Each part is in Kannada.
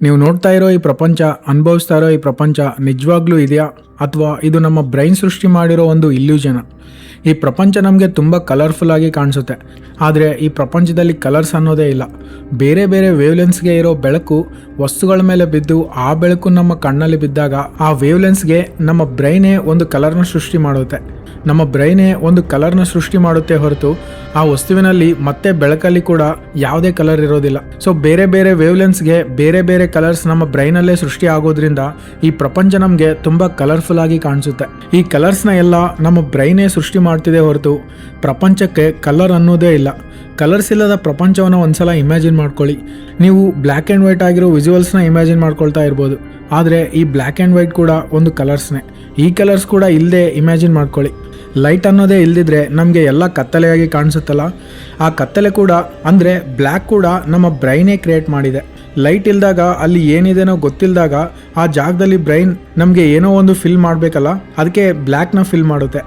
ನೀವು ನೋಡ್ತಾ ಇರೋ ಈ ಪ್ರಪಂಚ, ಅನುಭವಿಸ್ತಾ ಇರೋ ಈ ಪ್ರಪಂಚ ನಿಜವಾಗ್ಲೂ ಇದೆಯಾ ಅಥವಾ ಇದು ನಮ್ಮ ಬ್ರೈನ್ ಸೃಷ್ಟಿ ಮಾಡಿರೋ ಒಂದು ಇಲ್ಯೂಷನ್? ಈ ಪ್ರಪಂಚ ನಮಗೆ ತುಂಬ ಕಲರ್ಫುಲ್ ಆಗಿ ಕಾಣಿಸುತ್ತೆ, ಆದರೆ ಈ ಪ್ರಪಂಚದಲ್ಲಿ ಕಲರ್ಸ್ ಅನ್ನೋದೇ ಇಲ್ಲ. ಬೇರೆ ಬೇರೆ ವೇವ್ಲೆನ್ಸ್ಗೆ ಇರೋ ಬೆಳಕು ವಸ್ತುಗಳ ಮೇಲೆ ಬಿದ್ದು ಆ ಬೆಳಕು ನಮ್ಮ ಕಣ್ಣಲ್ಲಿ ಬಿದ್ದಾಗ ಆ ವೇವ್ಲೆನ್ಸ್ಗೆ ನಮ್ಮ ಬ್ರೈನೇ ಒಂದು ಕಲರ್ನ ಸೃಷ್ಟಿ ಮಾಡುತ್ತೆ. ನಮ್ಮ ಬ್ರೈನೇ ಒಂದು ಕಲರ್ನ ಸೃಷ್ಟಿ ಮಾಡುತ್ತೆ ಹೊರತು ಆ ವಸ್ತುವಿನಲ್ಲಿ ಮತ್ತೆ ಬೆಳಕಲ್ಲಿ ಕೂಡ ಯಾವುದೇ ಕಲರ್ ಇರೋದಿಲ್ಲ. ಸೊ ಬೇರೆ ಬೇರೆ ವೇವ್ಲೆನ್ಸ್ಗೆ ಬೇರೆ ಬೇರೆ ಕಲರ್ಸ್ ನಮ್ಮ ಬ್ರೈನಲ್ಲೇ ಸೃಷ್ಟಿ ಆಗೋದ್ರಿಂದ ಈ ಪ್ರಪಂಚ ನಮಗೆ ತುಂಬ ಕಲರ್ಫುಲ್ ಆಗಿ ಕಾಣಿಸುತ್ತೆ. ಈ ಕಲರ್ಸ್ನ ಎಲ್ಲ ನಮ್ಮ ಬ್ರೈನೇ ಸೃಷ್ಟಿ ಮಾಡ್ತಿದೆ ಹೊರತು ಪ್ರಪಂಚಕ್ಕೆ ಕಲರ್ ಅನ್ನೋದೇ ಇಲ್ಲ. ಕಲರ್ಸ್ ಇಲ್ಲದ ಪ್ರಪಂಚವನ್ನು ಒಂದ್ಸಲ ಇಮ್ಯಾಜಿನ್ ಮಾಡ್ಕೊಳ್ಳಿ. ನೀವು ಬ್ಲ್ಯಾಕ್ ಆ್ಯಂಡ್ ವೈಟ್ ಆಗಿರೋ ವಿಜುವಲ್ಸ್ನ ಇಮ್ಯಾಜಿನ್ ಮಾಡ್ಕೊಳ್ತಾ ಇರ್ಬೋದು, ಆದರೆ ಈ ಬ್ಲ್ಯಾಕ್ ಆ್ಯಂಡ್ ವೈಟ್ ಕೂಡ ಒಂದು ಕಲರ್ಸ್ನೇ. ಈ ಕಲರ್ಸ್ ಕೂಡ ಇಲ್ಲದೆ ಇಮ್ಯಾಜಿನ್ ಮಾಡ್ಕೊಳ್ಳಿ. ಲೈಟ್ ಅನ್ನೋದೇ ಇಲ್ದಿದ್ರೆ ನಮಗೆ ಎಲ್ಲ ಕತ್ತಲೆಯಾಗಿ ಕಾಣಿಸುತ್ತಲ್ಲ, ಆ ಕತ್ತಲೆ ಕೂಡ ಅಂದರೆ ಬ್ಲ್ಯಾಕ್ ಕೂಡ ನಮ್ಮ ಬ್ರೈನೇ ಕ್ರಿಯೇಟ್ ಮಾಡಿದೆ. ಲೈಟ್ ಇಲ್ದಾಗ ಅಲ್ಲಿ ಏನಿದೆನೋ ಗೊತ್ತಿಲ್ಲದಾಗ ಆ ಜಾಗದಲ್ಲಿ ಬ್ರೈನ್ ನಮಗೆ ಏನೋ ಒಂದು ಫಿಲ್ ಮಾಡಬೇಕಲ್ಲ, ಅದಕ್ಕೆ ಬ್ಲ್ಯಾಕ್ನ ಫಿಲ್ ಮಾಡುತ್ತೆ.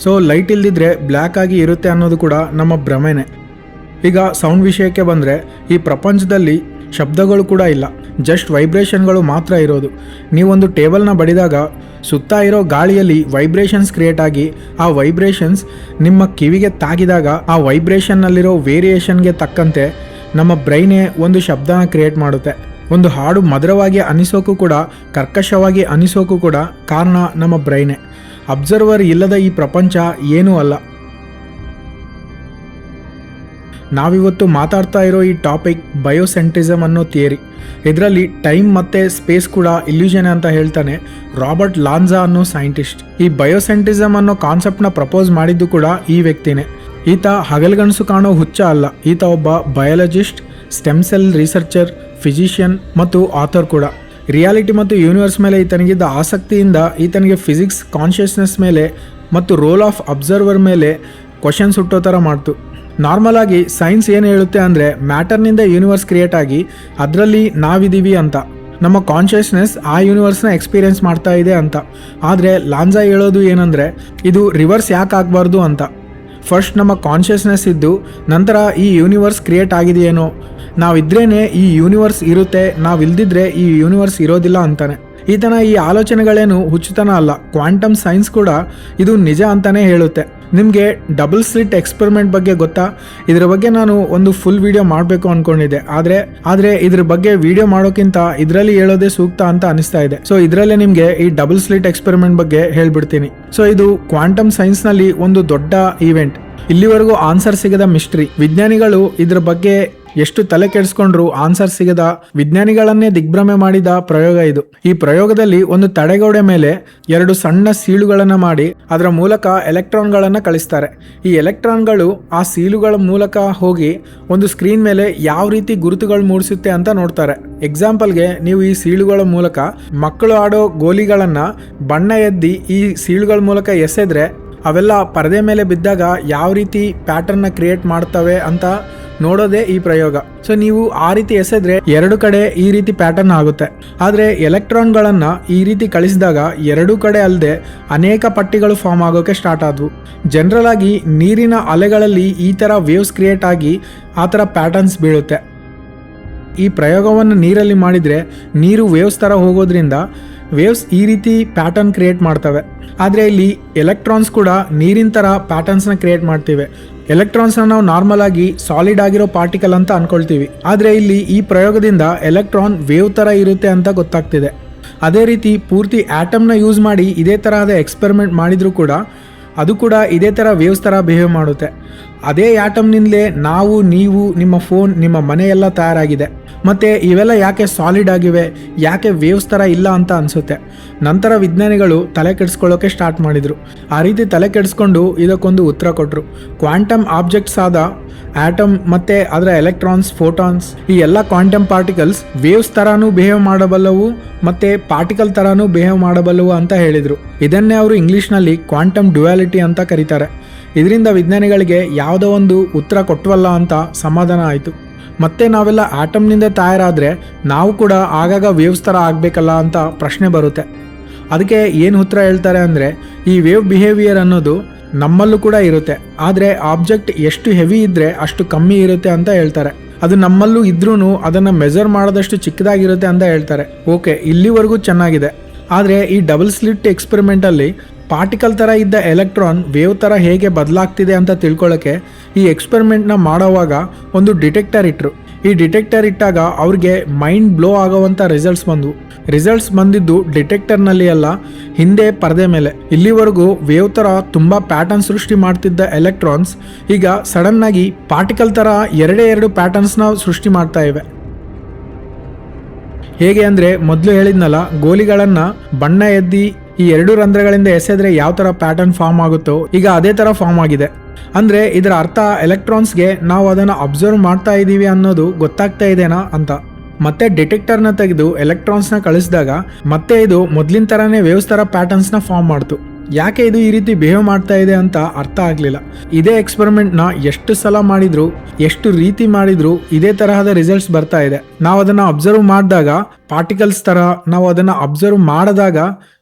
ಸೊ ಲೈಟ್ ಇಲ್ದಿದ್ರೆ ಬ್ಲ್ಯಾಕ್ ಆಗಿ ಇರುತ್ತೆ ಅನ್ನೋದು ಕೂಡ ನಮ್ಮ ಭ್ರಮೆನೇ. ಈಗ ಸೌಂಡ್ ವಿಷಯಕ್ಕೆ ಬಂದರೆ ಈ ಪ್ರಪಂಚದಲ್ಲಿ ಶಬ್ದಗಳು ಕೂಡ ಇಲ್ಲ, ಜಸ್ಟ್ ವೈಬ್ರೇಷನ್ಗಳು ಮಾತ್ರ ಇರೋದು. ನೀವೊಂದು ಟೇಬಲ್ನ ಬಡಿದಾಗ ಸುತ್ತ ಇರೋ ಗಾಳಿಯಲ್ಲಿ ವೈಬ್ರೇಷನ್ಸ್ ಕ್ರಿಯೇಟ್ ಆಗಿ ಆ ವೈಬ್ರೇಷನ್ಸ್ ನಿಮ್ಮ ಕಿವಿಗೆ ತಾಗಿದಾಗ ಆ ವೈಬ್ರೇಷನ್ನಲ್ಲಿರೋ ವೇರಿಯೇಷನ್ಗೆ ತಕ್ಕಂತೆ ನಮ್ಮ ಬ್ರೈನೇ ಒಂದು ಶಬ್ದನ ಕ್ರಿಯೇಟ್ ಮಾಡುತ್ತೆ. ಒಂದು ಹಾಡು ಮಧುರವಾಗಿ ಅನಿಸೋಕ್ಕೂ ಕೂಡ ಕರ್ಕಶವಾಗಿ ಅನಿಸೋಕ್ಕೂ ಕೂಡ ಕಾರಣ ನಮ್ಮ ಬ್ರೈನೇ. ಅಬ್ಸರ್ವರ್ ಇಲ್ಲದ ಈ ಪ್ರಪಂಚ ಏನೂ ಅಲ್ಲ. ನಾವಿವತ್ತು ಮಾತಾಡ್ತಾ ಇರೋ ಈ ಟಾಪಿಕ್ ಬಯೋಸೆಂಟ್ರಿಸಮ್ ಅನ್ನೋ ಥಿಯರಿ. ಇದರಲ್ಲಿ ಟೈಮ್ ಮತ್ತು ಸ್ಪೇಸ್ ಕೂಡ ಇಲ್ಯೂಷನ್ ಅಂತ ಹೇಳ್ತಾನೆ ರಾಬರ್ಟ್ ಲಾಂಜಾ ಅನ್ನೋ ಸೈಂಟಿಸ್ಟ್. ಈ ಬಯೋಸೆಂಟ್ರಿಸಮ್ ಅನ್ನೋ ಕಾನ್ಸೆಪ್ಟ್ನ ಪ್ರಪೋಸ್ ಮಾಡಿದ್ದು ಕೂಡ ಈ ವ್ಯಕ್ತಿನೇ. ಈತ ಹಗಲ್ಗನಸು ಕಾಣೋ ಹುಚ್ಚ ಅಲ್ಲ, ಈತ ಒಬ್ಬ biologist, stem cell researcher, physician ಮತ್ತು ಆಥರ್ ಕೂಡ. ರಿಯಾಲಿಟಿ ಮತ್ತು ಯೂನಿವರ್ಸ್ ಮೇಲೆ ಈತನಿಗಿದ್ದ ಆಸಕ್ತಿಯಿಂದ ಈತನಿಗೆ ಫಿಸಿಕ್ಸ್, ಕಾನ್ಷಿಯಸ್ನೆಸ್ ಮೇಲೆ ಮತ್ತು ರೋಲ್ ಆಫ್ ಅಬ್ಸರ್ವರ್ ಮೇಲೆ ಕ್ವಶನ್ಸ್ ಹುಟ್ಟೋ ಥರ ಮಾಡ್ತು. ನಾರ್ಮಲ್ ಆಗಿ ಸೈನ್ಸ್ ಏನು ಹೇಳುತ್ತೆ ಅಂದರೆ ಮ್ಯಾಟರ್ನಿಂದ ಯೂನಿವರ್ಸ್ ಕ್ರಿಯೇಟ್ ಆಗಿ ಅದರಲ್ಲಿ ನಾವಿದ್ದೀವಿ ಅಂತ, ನಮ್ಮ ಕಾನ್ಷಿಯಸ್ನೆಸ್ ಆ ಯೂನಿವರ್ಸ್ನ ಎಕ್ಸ್ಪೀರಿಯೆನ್ಸ್ ಮಾಡ್ತಾ ಇದೆ ಅಂತ. ಆದರೆ ಲಾಂಜಾ ಹೇಳೋದು ಏನಂದರೆ ಇದು ರಿವರ್ಸ್ ಯಾಕೆ ಆಗಬಾರ್ದು ಅಂತ. ಫಸ್ಟ್ ನಮ್ಮ ಕಾನ್ಷಿಯಸ್ನೆಸ್ ಇದ್ದು ನಂತರ ಈ ಯೂನಿವರ್ಸ್ ಕ್ರಿಯೇಟ್ ಆಗಿದೆಯೇನೋ, ನಾವಿದ್ರೇ ಈ ಯೂನಿವರ್ಸ್ ಇರುತ್ತೆ, ನಾವಿಲ್ದಿದ್ರೆ ಈ ಯೂನಿವರ್ಸ್ ಇರೋದಿಲ್ಲ ಅಂತಾನೆ. ಈತನ ಈ ಆಲೋಚನೆಗಳೇನು ಹುಚ್ಚುತನ ಅಲ್ಲ, ಕ್ವಾಂಟಮ್ ಸೈನ್ಸ್ ಕೂಡ ಇದು ನಿಜ ಅಂತಾನೆ ಹೇಳುತ್ತೆ. ನಿಮಗೆ ಡಬಲ್ ಸ್ಲಿಟ್ ಎಕ್ಸ್ಪೆರಿಮೆಂಟ್ ಬಗ್ಗೆ ಗೊತ್ತಾ? ಇದರ ಬಗ್ಗೆ ನಾನು ಒಂದು ಫುಲ್ ವಿಡಿಯೋ ಮಾಡಬೇಕು ಅಂದ್ಕೊಂಡಿದ್ದೆ, ಆದರೆ ಇದ್ರ ಬಗ್ಗೆ ವಿಡಿಯೋ ಮಾಡೋಕ್ಕಿಂತ ಇದರಲ್ಲಿ ಹೇಳೋದೇ ಸೂಕ್ತ ಅಂತ ಅನಿಸ್ತಾ ಇದೆ. ಸೊ ಇದರಲ್ಲೇ ನಿಮಗೆ ಈ ಡಬಲ್ ಸ್ಲಿಟ್ ಎಕ್ಸ್ಪೆರಿಮೆಂಟ್ ಬಗ್ಗೆ ಹೇಳ್ಬಿಡ್ತೀನಿ. ಸೊ ಇದು ಕ್ವಾಂಟಮ್ ಸೈನ್ಸ್ನಲ್ಲಿ ಒಂದು ದೊಡ್ಡ ಈವೆಂಟ್. ಇಲ್ಲಿವರೆಗೂ ಆನ್ಸರ್ ಸಿಗದ ಮಿಸ್ಟ್ರಿ. ವಿಜ್ಞಾನಿಗಳು ಇದ್ರ ಬಗ್ಗೆ ಎಷ್ಟು ತಲೆ ಕೆಡಿಸ್ಕೊಂಡ್ರು ಆನ್ಸರ್ ಸಿಗದ ವಿಜ್ಞಾನಿಗಳನ್ನೇ ದಿಗ್ಭ್ರಮೆ ಮಾಡಿದ ಪ್ರಯೋಗ ಇದು. ಈ ಪ್ರಯೋಗದಲ್ಲಿ ಒಂದು ತಡೆಗೋಡೆ ಮೇಲೆ 2 ಸಣ್ಣ ಸೀಳುಗಳನ್ನು ಮಾಡಿ ಅದರ ಮೂಲಕ ಎಲೆಕ್ಟ್ರಾನ್ಗಳನ್ನು ಕಳಿಸ್ತಾರೆ. ಈ ಎಲೆಕ್ಟ್ರಾನ್ಗಳು ಆ ಸೀಲುಗಳ ಮೂಲಕ ಹೋಗಿ ಒಂದು ಸ್ಕ್ರೀನ್ ಮೇಲೆ ಯಾವ ರೀತಿ ಗುರುತುಗಳು ಮೂಡಿಸುತ್ತೆ ಅಂತ ನೋಡ್ತಾರೆ. ಎಕ್ಸಾಂಪಲ್ಗೆ ನೀವು ಈ ಸೀಳುಗಳ ಮೂಲಕ ಮಕ್ಕಳು ಆಡೋ ಗೋಲಿಗಳನ್ನು ಬಣ್ಣ ಎದ್ದಿ ಈ ಸೀಳುಗಳ ಮೂಲಕ ಎಸೆದ್ರೆ ಅವೆಲ್ಲ ಪರದೆ ಮೇಲೆ ಬಿದ್ದಾಗ ಯಾವ ರೀತಿ ಪ್ಯಾಟರ್ನ್ನ ಕ್ರಿಯೇಟ್ ಮಾಡ್ತವೆ ಅಂತ ನೋಡೋದೇ ಈ ಪ್ರಯೋಗ. ಸೊ ನೀವು ಆ ರೀತಿ ಎಸೆದ್ರೆ 2 ಕಡೆ ಈ ರೀತಿ ಪ್ಯಾಟರ್ನ್ ಆಗುತ್ತೆ. ಆದರೆ ಎಲೆಕ್ಟ್ರಾನ್ಗಳನ್ನು ಈ ರೀತಿ ಕಳಿಸಿದಾಗ 2 ಕಡೆ ಅಲ್ಲದೆ ಅನೇಕ ಪಟ್ಟಿಗಳು ಫಾರ್ಮ್ ಆಗೋಕೆ ಸ್ಟಾರ್ಟ್ ಆದವು. ಜನರಲ್ ಆಗಿ ನೀರಿನ ಅಲೆಗಳಲ್ಲಿ ಈ ಥರ ವೇವ್ಸ್ ಕ್ರಿಯೇಟ್ ಆಗಿ ಆ ಥರ ಪ್ಯಾಟರ್ನ್ಸ್ ಬೀಳುತ್ತೆ. ಈ ಪ್ರಯೋಗವನ್ನು ನೀರಲ್ಲಿ ಮಾಡಿದರೆ ನೀರು ವೇವ್ಸ್ ಥರ ಹೋಗೋದ್ರಿಂದ ವೇವ್ಸ್ ಈ ರೀತಿ ಪ್ಯಾಟರ್ನ್ ಕ್ರಿಯೇಟ್ ಮಾಡ್ತವೆ. ಆದರೆ ಇಲ್ಲಿ ಎಲೆಕ್ಟ್ರಾನ್ಸ್ ಕೂಡ ನೀರಿನ ಥರ ಪ್ಯಾಟರ್ನ್ಸ್ನ ಕ್ರಿಯೇಟ್ ಮಾಡ್ತಿವೆ. ಎಲೆಕ್ಟ್ರಾನ್ಸ್ನ ನಾವು ನಾರ್ಮಲ್ ಆಗಿ ಸಾಲಿಡ್ ಆಗಿರೋ ಪಾರ್ಟಿಕಲ್ ಅಂತ ಅನ್ಕೊಳ್ತೀವಿ, ಆದರೆ ಇಲ್ಲಿ ಈ ಪ್ರಯೋಗದಿಂದ ಎಲೆಕ್ಟ್ರಾನ್ ವೇವ್ ಥರ ಇರುತ್ತೆ ಅಂತ ಗೊತ್ತಾಗ್ತಿದೆ. ಅದೇ ರೀತಿ ಪೂರ್ತಿ ಆಟಮ್ನ ಯೂಸ್ ಮಾಡಿ ಇದೇ ತರಹದ ಎಕ್ಸ್ಪೆರಿಮೆಂಟ್ ಮಾಡಿದರೂ ಕೂಡ ಅದು ಕೂಡ ಇದೇ ಥರ ವೇವ್ಸ್ ಥರ ಬಿಹೇವ್ ಮಾಡುತ್ತೆ. ಅದೇ ಆಟಮ್ನಿಂದಲೇ ನಾವು, ನೀವು, ನಿಮ್ಮ ಫೋನ್, ನಿಮ್ಮ ಮನೆ ಎಲ್ಲ ತಯಾರಾಗಿದೆ. ಮತ್ತು ಇವೆಲ್ಲ ಯಾಕೆ ಸಾಲಿಡ್ ಆಗಿವೆ, ಯಾಕೆ ವೇವ್ಸ್ ಥರ ಇಲ್ಲ ಅಂತ ಅನಿಸುತ್ತೆ. ನಂತರ ವಿಜ್ಞಾನಿಗಳು ತಲೆ ಕೆಡಿಸ್ಕೊಳ್ಳೋಕೆ ಸ್ಟಾರ್ಟ್ ಮಾಡಿದರು. ಆ ರೀತಿ ತಲೆ ಕೆಡಿಸ್ಕೊಂಡು ಇದಕ್ಕೊಂದು ಉತ್ತರ ಕೊಟ್ಟರು. ಕ್ವಾಂಟಮ್ ಆಬ್ಜೆಕ್ಟ್ಸ್ ಆದ ಆಟಮ್ ಮತ್ತು ಅದರ ಎಲೆಕ್ಟ್ರಾನ್ಸ್, ಫೋಟಾನ್ಸ್, ಈ ಎಲ್ಲ ಕ್ವಾಂಟಮ್ ಪಾರ್ಟಿಕಲ್ಸ್ ವೇವ್ಸ್ ಥರನೂ ಬಿಹೇವ್ ಮಾಡಬಲ್ಲವು ಮತ್ತು ಪಾರ್ಟಿಕಲ್ ಥರನೂ ಬಿಹೇವ್ ಮಾಡಬಲ್ಲವು ಅಂತ ಹೇಳಿದರು. ಇದನ್ನೇ ಅವರು ಇಂಗ್ಲೀಷ್ನಲ್ಲಿ ಕ್ವಾಂಟಮ್ ಡ್ಯುಯಾಲಿಟಿ ಅಂತ ಕರೀತಾರೆ. ಇದರಿಂದ ವಿಜ್ಞಾನಿಗಳಿಗೆ ಯಾವುದೋ ಒಂದು ಉತ್ತರ ಕೊಟ್ಟವಲ್ಲ ಅಂತ ಸಮಾಧಾನ ಆಯಿತು. ಮತ್ತೆ ನಾವೆಲ್ಲ ಆಟಮ್ನಿಂದ ತಯಾರಾದರೆ ನಾವು ಕೂಡ ಆಗಾಗ ವೇವ್ಸ್ ಥರ ಆಗಬೇಕಲ್ಲ ಅಂತ ಪ್ರಶ್ನೆ ಬರುತ್ತೆ. ಅದಕ್ಕೆ ಏನು ಉತ್ತರ ಹೇಳ್ತಾರೆ ಅಂದರೆ ಈ ವೇವ್ ಬಿಹೇವಿಯರ್ ಅನ್ನೋದು ನಮ್ಮಲ್ಲೂ ಕೂಡ ಇರುತ್ತೆ, ಆದರೆ ಆಬ್ಜೆಕ್ಟ್ ಎಷ್ಟು ಹೆವಿ ಇದ್ದರೆ ಅಷ್ಟು ಕಮ್ಮಿ ಇರುತ್ತೆ ಅಂತ ಹೇಳ್ತಾರೆ. ಅದು ನಮ್ಮಲ್ಲೂ ಇದ್ರೂ ಅದನ್ನು ಮೆಜರ್ ಮಾಡೋದಷ್ಟು ಚಿಕ್ಕದಾಗಿರುತ್ತೆ ಅಂತ ಹೇಳ್ತಾರೆ. ಓಕೆ, ಇಲ್ಲಿವರೆಗೂ ಚೆನ್ನಾಗಿದೆ. ಆದರೆ ಈ ಡಬಲ್ ಸ್ಲಿಟ್ ಎಕ್ಸ್ಪೆರಿಮೆಂಟಲ್ಲಿ ಪಾರ್ಟಿಕಲ್ ಥರ ಇದ್ದ ಎಲೆಕ್ಟ್ರಾನ್ ವೇವ್ ಥರ ಹೇಗೆ ಬದಲಾಗ್ತಿದೆ ಅಂತ ತಿಳ್ಕೊಳ್ಳೋಕ್ಕೆ ಈ ಎಕ್ಸ್ಪೆರಿಮೆಂಟ್ನ ಮಾಡೋವಾಗ ಒಂದು ಡಿಟೆಕ್ಟರ್ ಇಟ್ಟರು. ಈ ಡಿಟೆಕ್ಟರ್ ಇಟ್ಟಾಗ ಅವ್ರಿಗೆ ಮೈಂಡ್ ಬ್ಲೋ ಆಗೋವಂಥ ರಿಸಲ್ಟ್ಸ್ ಬಂದಿದ್ದು ಡಿಟೆಕ್ಟರ್ನಲ್ಲಿ ಅಲ್ಲ, ಹಿಂದೆ ಪರದೆ ಮೇಲೆ. ಇಲ್ಲಿವರೆಗೂ ವೇವ್ ಥರ ತುಂಬ ಪ್ಯಾಟರ್ನ್ ಸೃಷ್ಟಿ ಮಾಡ್ತಿದ್ದ ಎಲೆಕ್ಟ್ರಾನ್ಸ್ ಈಗ ಸಡನ್ನಾಗಿ ಪಾರ್ಟಿಕಲ್ ಥರ ಎರಡು ಪ್ಯಾಟರ್ನ್ಸ್ನ ಸೃಷ್ಟಿ ಮಾಡ್ತಾ ಇವೆ. ಹೇಗೆ ಅಂದರೆ, ಮೊದಲು ಹೇಳಿದ್ನಲ್ಲ, ಗೋಲಿಗಳನ್ನು ಬಣ್ಣ ಎದ್ದಿ ಈ 2 ರಂಧ್ರಗಳಿಂದ ಎಸೆದ್ರೆ ಯಾವ ಥರ ಪ್ಯಾಟರ್ನ್ ಫಾರ್ಮ್ ಆಗುತ್ತೋ ಈಗ ಅದೇ ಥರ ಫಾರ್ಮ್ ಆಗಿದೆ. ಅಂದರೆ ಇದರ ಅರ್ಥ ಎಲೆಕ್ಟ್ರಾನ್ಸ್ಗೆ ನಾವು ಅದನ್ನು ಅಬ್ಸರ್ವ್ ಮಾಡ್ತಾ ಇದ್ದೀವಿ ಅನ್ನೋದು ಗೊತ್ತಾಗ್ತಾ ಇದೆನಾ ಅಂತ. ಮತ್ತೆ ಡಿಟೆಕ್ಟರ್ನ ತೆಗೆದು ಎಲೆಕ್ಟ್ರಾನ್ಸ್ನ ಕಳಿಸಿದಾಗ ಮತ್ತೆ ಇದು ಮೊದಲಿನ ಥರನೇ ವೇವ್ಸ್ ಥರ ಪ್ಯಾಟರ್ನ್ಸ್ನ ಫಾರ್ಮ್ ಮಾಡ್ತು. ಯಾಕೆ ಇದು ಈ ರೀತಿ ಬಿಹೇವ್ ಮಾಡ್ತಾ ಇದೆ ಅಂತ ಅರ್ಥ ಆಗಲಿಲ್ಲ. ಇದೇ ಎಕ್ಸ್ಪೆರಿಮೆಂಟ್ನ ಎಷ್ಟು ಸಲ ಮಾಡಿದ್ರು, ಎಷ್ಟು ರೀತಿ ಮಾಡಿದ್ರು ಇದೇ ತರಹದ ರಿಸಲ್ಟ್ಸ್ ಬರ್ತಾ ಇದೆ. ನಾವು ಅದನ್ನು ಅಬ್ಸರ್ವ್ ಮಾಡಿದಾಗ ಪಾರ್ಟಿಕಲ್ಸ್ ಥರ, ನಾವು ಅದನ್ನು ಅಬ್ಸರ್ವ್ ಮಾಡಿದಾಗ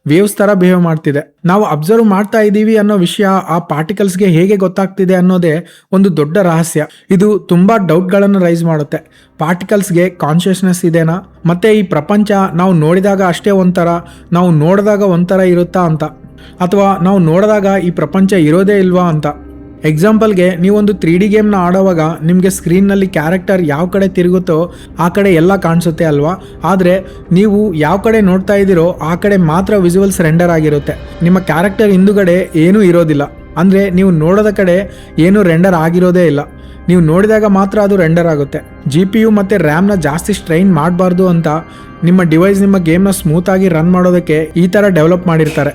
ವೇವ್ಸ್ ಥರ ಬಿಹೇವ್ ಮಾಡ್ತಿದೆ. ನಾವು ಅಬ್ಸರ್ವ್ ಮಾಡ್ತಾ ಇದ್ದೀವಿ ಅನ್ನೋ ವಿಷಯ ಆ ಪಾರ್ಟಿಕಲ್ಸ್ಗೆ ಹೇಗೆ ಗೊತ್ತಾಗ್ತಿದೆ ಅನ್ನೋದೇ ಒಂದು ದೊಡ್ಡ ರಹಸ್ಯ. ಇದು ತುಂಬ ಡೌಟ್ಗಳನ್ನು ರೈಸ್ ಮಾಡುತ್ತೆ. ಪಾರ್ಟಿಕಲ್ಸ್ಗೆ ಕಾನ್ಷಿಯಸ್ನೆಸ್ ಇದೆನಾ? ಮತ್ತು ಈ ಪ್ರಪಂಚ ನಾವು ನೋಡಿದಾಗ ಅಷ್ಟೇ ಒಂಥರ, ನಾವು ನೋಡಿದಾಗ ಒಂಥರ ಇರುತ್ತಾ ಅಂತ, ಅಥವಾ ನಾವು ನೋಡಿದಾಗ ಈ ಪ್ರಪಂಚ ಇರೋದೇ ಇಲ್ವಾ ಅಂತ. ಎಕ್ಸಾಂಪಲ್ಗೆ, ನೀವೊಂದು 3D ಗೇಮ್ನ ಆಡೋವಾಗ ನಿಮಗೆ ಸ್ಕ್ರೀನ್ನಲ್ಲಿ ಕ್ಯಾರೆಕ್ಟರ್ ಯಾವ ಕಡೆ ತಿರುಗುತ್ತೋ ಆ ಕಡೆ ಎಲ್ಲ ಕಾಣಿಸುತ್ತೆ ಅಲ್ವಾ? ಆದರೆ ನೀವು ಯಾವ ಕಡೆ ನೋಡ್ತಾ ಇದ್ದೀರೋ ಆ ಕಡೆ ಮಾತ್ರ ವಿಜುವಲ್ಸ್ ರೆಂಡರ್ ಆಗಿರುತ್ತೆ. ನಿಮ್ಮ ಕ್ಯಾರೆಕ್ಟರ್ ಹಿಂದುಗಡೆ ಏನೂ ಇರೋದಿಲ್ಲ. ಅಂದರೆ ನೀವು ನೋಡೋದ ಕಡೆ ಏನೂ ರೆಂಡರ್ ಆಗಿರೋದೇ ಇಲ್ಲ. ನೀವು ನೋಡಿದಾಗ ಮಾತ್ರ ಅದು ರೆಂಡರ್ ಆಗುತ್ತೆ. GPU ಮತ್ತು ರ್ಯಾಮ್ನ ಜಾಸ್ತಿ ಸ್ಟ್ರೈನ್ ಮಾಡಬಾರ್ದು ಅಂತ ನಿಮ್ಮ ಡಿವೈಸ್ ನಿಮ್ಮ ಗೇಮ್ನ ಸ್ಮೂತಾಗಿ ರನ್ ಮಾಡೋದಕ್ಕೆ ಈ ಥರ ಡೆವಲಪ್ ಮಾಡಿರ್ತಾರೆ.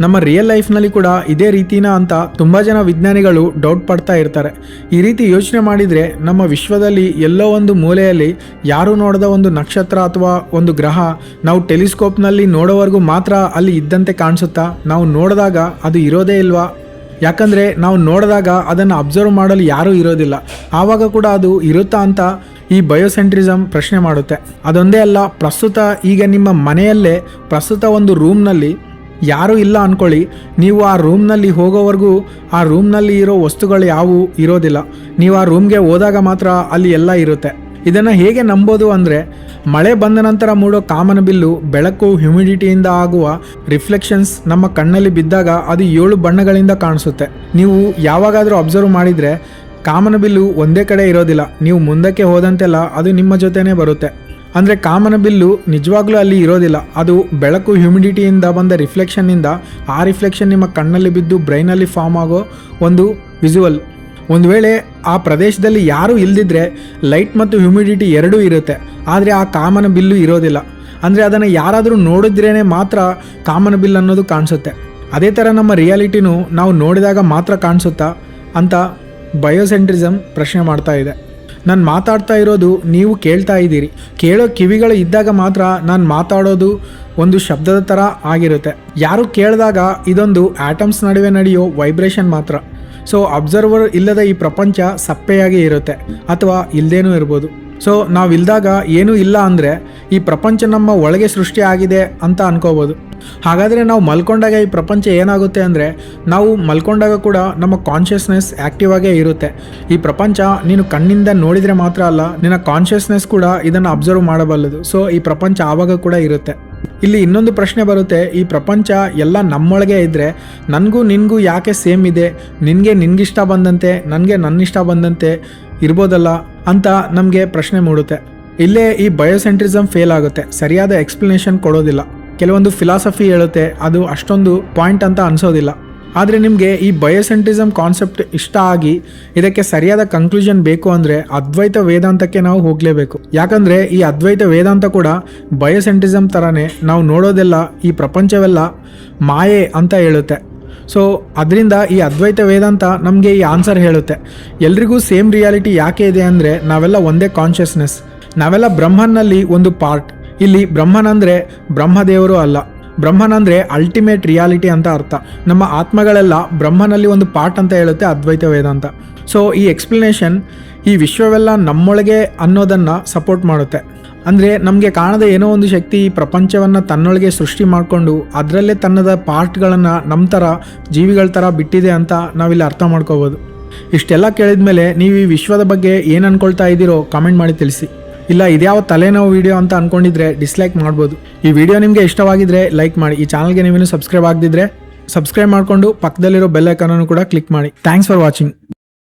ನಮ್ಮ ರಿಯಲ್ ಲೈಫ್ನಲ್ಲಿ ಕೂಡ ಇದೇ ರೀತಿನ ಅಂತ ತುಂಬ ಜನ ವಿಜ್ಞಾನಿಗಳು ಡೌಟ್ ಪಡ್ತಾ ಇರ್ತಾರೆ. ಈ ರೀತಿ ಯೋಚನೆ ಮಾಡಿದರೆ ನಮ್ಮ ವಿಶ್ವದಲ್ಲಿ ಎಲ್ಲೋ ಒಂದು ಮೂಲೆಯಲ್ಲಿ ಯಾರೂ ನೋಡದ ಒಂದು ನಕ್ಷತ್ರ ಅಥವಾ ಒಂದು ಗ್ರಹ ನಾವು ಟೆಲಿಸ್ಕೋಪ್ನಲ್ಲಿ ನೋಡೋವರೆಗೂ ಮಾತ್ರ ಅಲ್ಲಿ ಇದ್ದಂತೆ ಕಾಣಿಸುತ್ತಾ? ನಾವು ನೋಡಿದಾಗ ಅದು ಇರೋದೇ ಇಲ್ವಾ? ಯಾಕಂದರೆ ನಾವು ನೋಡಿದಾಗ ಅದನ್ನು ಅಬ್ಸರ್ವ್ ಮಾಡಲು ಯಾರೂ ಇರೋದಿಲ್ಲ. ಆವಾಗ ಕೂಡ ಅದು ಇರುತ್ತಾ ಅಂತ ಈ ಬಯೋಸೆಂಟ್ರಿಸಮ್ ಪ್ರಶ್ನೆ ಮಾಡುತ್ತೆ. ಅದೊಂದೇ ಅಲ್ಲ, ಪ್ರಸ್ತುತ ಈಗ ನಿಮ್ಮ ಮನೆಯಲ್ಲೇ ಪ್ರಸ್ತುತ ಒಂದು ರೂಮ್ನಲ್ಲಿ ಯಾರೂ ಇಲ್ಲ ಅಂದ್ಕೊಳ್ಳಿ, ನೀವು ಆ ರೂಮ್ನಲ್ಲಿ ಹೋಗೋವರೆಗೂ ಆ ರೂಮ್ನಲ್ಲಿ ಇರೋ ವಸ್ತುಗಳು ಯಾವುವು ಇರೋದಿಲ್ಲ. ನೀವು ಆ ರೂಮ್ಗೆ ಹೋದಾಗ ಮಾತ್ರ ಅಲ್ಲಿ ಎಲ್ಲ ಇರುತ್ತೆ. ಇದನ್ನು ಹೇಗೆ ನಂಬೋದು ಅಂದರೆ, ಮಳೆ ಬಂದ ನಂತರ ಮೂಡೋ ಕಾಮನಬಿಲ್ಲು ಬೆಳಕು ಹ್ಯುಮಿಡಿಟಿಯಿಂದ ಆಗುವ ರಿಫ್ಲೆಕ್ಷನ್ಸ್ ನಮ್ಮ ಕಣ್ಣಲ್ಲಿ ಬಿದ್ದಾಗ ಅದು 7 ಬಣ್ಣಗಳಿಂದ ಕಾಣಿಸುತ್ತೆ. ನೀವು ಯಾವಾಗಾದರೂ ಅಬ್ಸರ್ವ್ ಮಾಡಿದರೆ ಕಾಮನಬಿಲ್ಲು ಒಂದೇ ಕಡೆ ಇರೋದಿಲ್ಲ. ನೀವು ಮುಂದಕ್ಕೆ ಹೋದಂತೆಲ್ಲ ಅದು ನಿಮ್ಮ ಜೊತೆನೇ ಬರುತ್ತೆ. ಅಂದರೆ ಕಾಮನಬಿಲ್ಲು ನಿಜವಾಗ್ಲೂ ಅಲ್ಲಿ ಇರೋದಿಲ್ಲ. ಅದು ಬೆಳಕು ಹ್ಯುಮಿಡಿಟಿಯಿಂದ ಬಂದ ರಿಫ್ಲೆಕ್ಷನ್ನಿಂದ, ಆ ರಿಫ್ಲೆಕ್ಷನ್ ನಿಮ್ಮ ಕಣ್ಣಲ್ಲಿ ಬಿದ್ದು ಬ್ರೈನಲ್ಲಿ ಫಾರ್ಮ್ ಆಗೋ ಒಂದು ವಿಜುವಲ್. ಒಂದು ವೇಳೆ ಆ ಪ್ರದೇಶದಲ್ಲಿ ಯಾರೂ ಇಲ್ದಿದ್ರೆ ಲೈಟ್ ಮತ್ತು ಹ್ಯುಮಿಡಿಟಿ ಎರಡೂ ಇರುತ್ತೆ, ಆದರೆ ಆ ಕಾಮನಬಿಲ್ಲು ಇರೋದಿಲ್ಲ. ಅಂದರೆ ಅದನ್ನು ಯಾರಾದರೂ ನೋಡಿದ್ರೇ ಮಾತ್ರ ಕಾಮನಬಿಲ್ಲು ಅನ್ನೋದು ಕಾಣಿಸುತ್ತೆ. ಅದೇ ಥರ ನಮ್ಮ ರಿಯಾಲಿಟಿನೂ ನಾವು ನೋಡಿದಾಗ ಮಾತ್ರ ಕಾಣಿಸುತ್ತಾ ಅಂತ ಬಯೋಸೆಂಟ್ರಿಸಮ್ ಪ್ರಶ್ನೆ ಮಾಡ್ತಾ ಇದೆ. ನಾನು ಮಾತಾಡ್ತಾ ಇರೋದು ನೀವು ಕೇಳ್ತಾ ಇದ್ದೀರಿ. ಕೇಳೋ ಕಿವಿಗಳು ಇದ್ದಾಗ ಮಾತ್ರ ನಾನು ಮಾತಾಡೋದು ಒಂದು ಶಬ್ದದ ಥರ ಆಗಿರುತ್ತೆ. ಯಾರು ಕೇಳಿದಾಗ ಇದೊಂದು ಆಟಮ್ಸ್ ನಡುವೆ ನಡೆಯೋ ವೈಬ್ರೇಷನ್ ಮಾತ್ರ. ಸೊ ಅಬ್ಸರ್ವರ್ ಇಲ್ಲದ ಈ ಪ್ರಪಂಚ ಸಪ್ಪೆಯಾಗಿ ಇರುತ್ತೆ, ಅಥವಾ ಇಲ್ಲದೇನೂ ಇರ್ಬೋದು. ಸೊ ನಾವಿಲ್ದಾಗ ಏನೂ ಇಲ್ಲ ಅಂದರೆ ಈ ಪ್ರಪಂಚ ನಮ್ಮ ಒಳಗೆ ಸೃಷ್ಟಿ ಆಗಿದೆ ಅಂತ ಅನ್ಕೋಬೋದು. ಹಾಗಾದರೆ ನಾವು ಮಲ್ಕೊಂಡಾಗ ಈ ಪ್ರಪಂಚ ಏನಾಗುತ್ತೆ ಅಂದರೆ, ನಾವು ಮಲ್ಕೊಂಡಾಗ ಕೂಡ ನಮ್ಮ ಕಾನ್ಷಿಯಸ್ನೆಸ್ ಆ್ಯಕ್ಟಿವ್ ಆಗೇ ಇರುತ್ತೆ. ಈ ಪ್ರಪಂಚ ನೀನು ಕಣ್ಣಿಂದ ನೋಡಿದರೆ ಮಾತ್ರ ಅಲ್ಲ, ನಿನ್ನ ಕಾನ್ಷಿಯಸ್ನೆಸ್ ಕೂಡ ಇದನ್ನು ಅಬ್ಸರ್ವ್ ಮಾಡಬಲ್ಲದು. ಸೊ ಈ ಪ್ರಪಂಚ ಆವಾಗ ಕೂಡ ಇರುತ್ತೆ. ಇಲ್ಲಿ ಇನ್ನೊಂದು ಪ್ರಶ್ನೆ ಬರುತ್ತೆ, ಈ ಪ್ರಪಂಚ ಎಲ್ಲ ನಮ್ಮೊಳಗೆ ಇದ್ದರೆ ನನಗೂ ನಿನಗೂ ಯಾಕೆ ಸೇಮ್ ಇದೆ? ನಿನಗಿಷ್ಟ ಬಂದಂತೆ, ನನಗೆ ನನ್ನಿಷ್ಟ ಬಂದಂತೆ ಇರ್ಬೋದಲ್ಲ ಅಂತ ನಮಗೆ ಪ್ರಶ್ನೆ ಮೂಡುತ್ತೆ. ಇಲ್ಲೇ ಈ ಬಯೋಸೆಂಟ್ರಿಸಮ್ ಫೇಲ್ ಆಗುತ್ತೆ. ಸರಿಯಾದ ಎಕ್ಸ್ಪ್ಲನೇಷನ್ ಕೊಡೋದಿಲ್ಲ. ಕೆಲವೊಂದು ಫಿಲಾಸಫಿ ಹೇಳುತ್ತೆ, ಅದು ಅಷ್ಟೊಂದು ಪಾಯಿಂಟ್ ಅಂತ ಅನಿಸೋದಿಲ್ಲ. ಆದರೆ ನಿಮಗೆ ಈ ಬಯೋಸೆಂಟ್ರಿಸಮ್ ಕಾನ್ಸೆಪ್ಟ್ ಇಷ್ಟ ಆಗಿ ಇದಕ್ಕೆ ಸರಿಯಾದ ಕನ್ಕ್ಲೂಷನ್ ಬೇಕು ಅಂದರೆ ಅದ್ವೈತ ವೇದಾಂತಕ್ಕೆ ನಾವು ಹೋಗಲೇಬೇಕು. ಯಾಕಂದರೆ ಈ ಅದ್ವೈತ ವೇದಾಂತ ಕೂಡ ಬಯೋಸೆಂಟ್ರಿಸಮ್ ಥರನೇ ನಾವು ನೋಡೋದೆಲ್ಲ, ಈ ಪ್ರಪಂಚವೆಲ್ಲ ಮಾಯೆ ಅಂತ ಹೇಳುತ್ತೆ. ಸೊ ಅದರಿಂದ ಈ ಅದ್ವೈತ ವೇದಾಂತ ನಮಗೆ ಈ ಆನ್ಸರ್ ಹೇಳುತ್ತೆ. ಎಲ್ರಿಗೂ ಸೇಮ್ ರಿಯಾಲಿಟಿ ಯಾಕೆ ಇದೆ ಅಂದರೆ, ನಾವೆಲ್ಲ ಒಂದೇ ಕಾನ್ಷಿಯಸ್ನೆಸ್, ನಾವೆಲ್ಲ ಬ್ರಹ್ಮನಲ್ಲಿ ಒಂದು ಪಾರ್ಟ್. ಇಲ್ಲಿ ಬ್ರಹ್ಮನ್ ಅಂದರೆ ಬ್ರಹ್ಮದೇವರು ಅಲ್ಲ, ಬ್ರಹ್ಮನ್ ಅಂದರೆ ಅಲ್ಟಿಮೇಟ್ ರಿಯಾಲಿಟಿ ಅಂತ ಅರ್ಥ. ನಮ್ಮ ಆತ್ಮಗಳೆಲ್ಲ ಬ್ರಹ್ಮನಲ್ಲಿ ಒಂದು ಪಾರ್ಟ್ ಅಂತ ಹೇಳುತ್ತೆ ಅದ್ವೈತ ವೇದಾಂತ. ಸೊ ಈ ಎಕ್ಸ್ಪ್ಲನೇಷನ್ ಈ ವಿಶ್ವವೆಲ್ಲ ನಮ್ಮೊಳಗೆ ಅನ್ನೋದನ್ನು ಸಪೋರ್ಟ್ ಮಾಡುತ್ತೆ. ಅಂದರೆ ನಮಗೆ ಕಾಣದ ಏನೋ ಒಂದು ಶಕ್ತಿ ಈ ಪ್ರಪಂಚವನ್ನು ತನ್ನೊಳಗೆ ಸೃಷ್ಟಿ ಮಾಡಿಕೊಂಡು ಅದರಲ್ಲೇ ತನ್ನದ ಪಾರ್ಟ್ಗಳನ್ನು ನಮ್ಮ ಥರ ಜೀವಿಗಳ ಥರ ಬಿಟ್ಟಿದೆ ಅಂತ ನಾವಿಲ್ಲಿ ಅರ್ಥ ಮಾಡ್ಕೋಬೋದು. ಇಷ್ಟೆಲ್ಲ ಕೇಳಿದ್ಮೇಲೆ ನೀವು ಈ ವಿಶ್ವದ ಬಗ್ಗೆ ಏನು ಅನ್ಕೊಳ್ತಾ ಇದ್ದೀರೋ ಕಾಮೆಂಟ್ ಮಾಡಿ ತಿಳಿಸಿ. ಇಲ್ಲ ಇದ್ಯಾವ ತಲೆನೋವು ವಿಡಿಯೋ ಅಂತ ಅನ್ಕೊಂಡಿದ್ರೆ ಡಿಸ್ಲೈಕ್ ಮಾಡ್ಬೋದು. ಈ ವಿಡಿಯೋ ನಿಮಗೆ ಇಷ್ಟವಾಗಿದ್ರೆ ಲೈಕ್ ಮಾಡಿ. ಈ ಚಾನಲ್ಗೆ ನೀವೇನು ಸಬ್ಸ್ಕ್ರೈಬ್ ಆಗದಿದ್ರೆ ಸಬ್ಸ್ಕ್ರೈಬ್ ಮಾಡಿಕೊಂಡು ಪಕ್ಕದಲ್ಲಿರೋ ಬೆಲ್ ಐಕಾನ್ ಅನ್ನು ಕೂಡ ಕ್ಲಿಕ್ ಮಾಡಿ. Thanks for watching.